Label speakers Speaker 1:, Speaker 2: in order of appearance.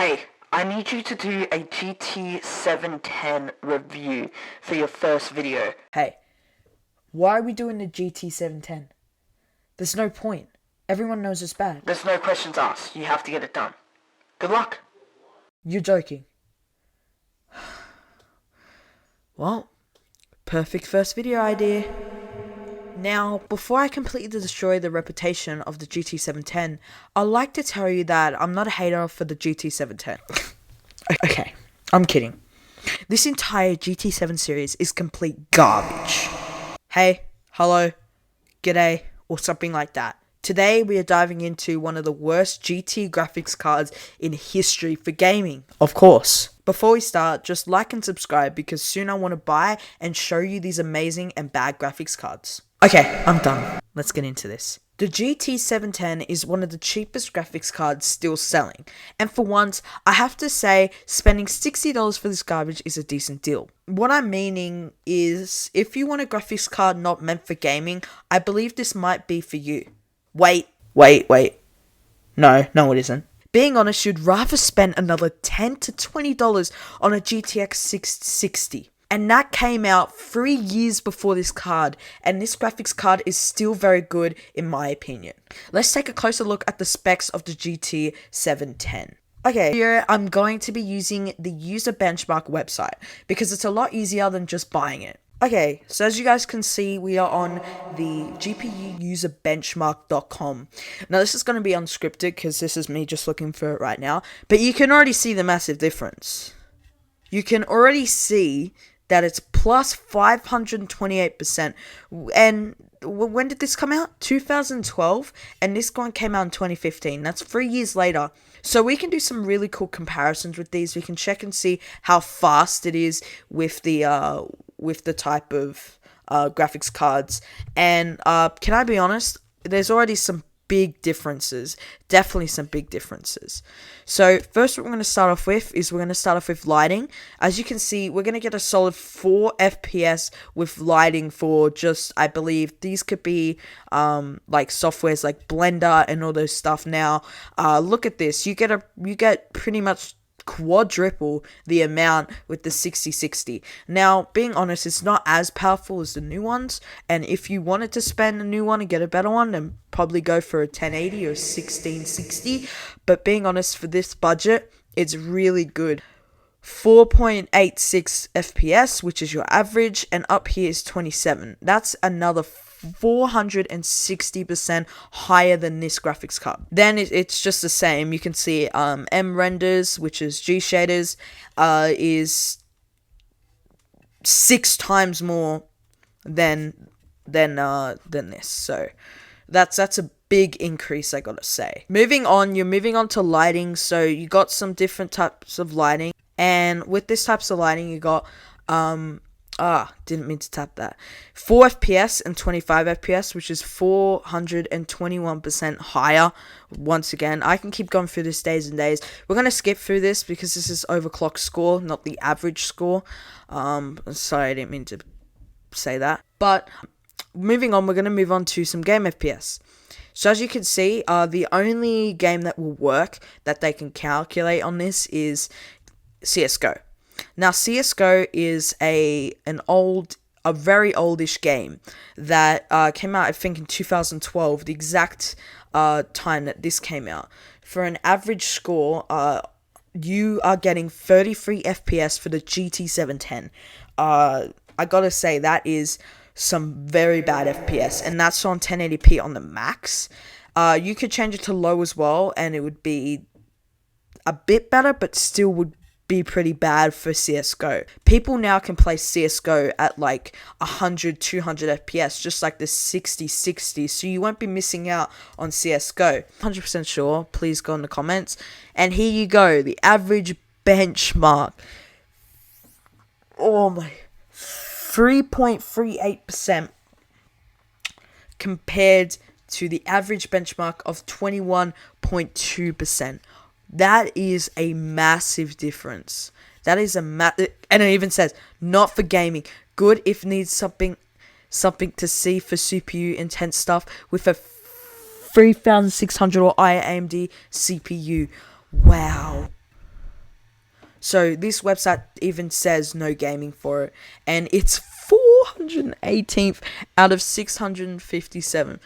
Speaker 1: Hey, I need you to do a GT 710 review for your first video.
Speaker 2: Hey, why are we doing the GT 710? There's no point. Everyone knows it's bad.
Speaker 1: There's no questions asked. You have to get it done. Good luck.
Speaker 2: You're joking. Well, perfect first video idea. Now, before I completely destroy the reputation of the GT 710, I'd like to tell you that I'm not a hater for the GT 710. Okay, I'm kidding. This entire GT7 series is complete garbage. Hey, hello, g'day, or something like that. Today we are diving into one of the worst GT graphics cards in history for gaming, of course. Before we start, just like and subscribe because soon I want to buy and show you these amazing and bad graphics cards. Okay, I'm done. Let's get into this. The GT 710 is one of the cheapest graphics cards still selling, and for once, I have to say, spending $60 for this garbage is a decent deal. What I'm meaning is, if you want a graphics card not meant for gaming, I believe this might be for you. Wait. No, it isn't. Being honest, you'd rather spend another $10 to $20 on a GTX 660. And that came out 3 years before this card, and this graphics card is still very good in my opinion. Let's take a closer look at the specs of the GT 710. Okay, here I'm going to be using the user benchmark website, because it's a lot easier than just buying it. Okay, so as you guys can see, we are on the GPUuserbenchmark.com. Now this is going to be unscripted, because this is me just looking for it right now, but you can already see the massive difference. You can already see that it's plus 528%. And when did this come out? 2012, and this one came out in 2015. That's 3 years later. So we can do some really cool comparisons with these. We can check and see how fast it is with the type of graphics cards. And can I be honest? There's already some big differences. Definitely some big differences. So first what we're going to start off with is lighting. As you can see, we're going to get a solid 4 FPS with lighting for just, I believe these could be like softwares like Blender and all those stuff. Now look at this. You get pretty much quadruple the amount with the 6060. Now, being honest, it's not as powerful as the new ones, and if you wanted to spend a new one and get a better one, then probably go for a 1080 or 1660, but being honest, for this budget, it's really good. 4.86 FPS, which is your average, and up here is 27. That's another 460% higher than this graphics card. Then it's just the same. You can see M renders, which is G shaders, is 6 times more than this. So that's a big increase, I gotta say. Moving on to lighting. So you got some different types of lighting, and with this types of lighting, you got didn't mean to tap that. 4 FPS and 25 FPS, which is 421% higher. Once again, I can keep going through this days and days. We're going to skip through this because this is overclock score, not the average score. Sorry, I didn't mean to say that. But moving on, we're going to move on to some game FPS. So as you can see, the only game that will work that they can calculate on this is CSGO. Now, CSGO is a very oldish game that came out, I think, in 2012, the exact time that this came out. For an average score, you are getting 33 FPS for the GT 710. I gotta say, that is some very bad FPS, and that's on 1080p on the max. You could change it to low as well, and it would be a bit better, but still would be pretty bad for CSGO. People now can play CSGO at like 100, 200 FPS, just like the 6060, so you won't be missing out on CSGO. 100% sure, please go in the comments. And here you go, the average benchmark. Oh my, 3.38% compared to the average benchmark of 21.2%. That is a massive difference. That is and it even says, not for gaming. Good if needs something to see for CPU intense stuff with a 3600 or higher AMD CPU. Wow. So this website even says no gaming for it, and it's 418th out of 657,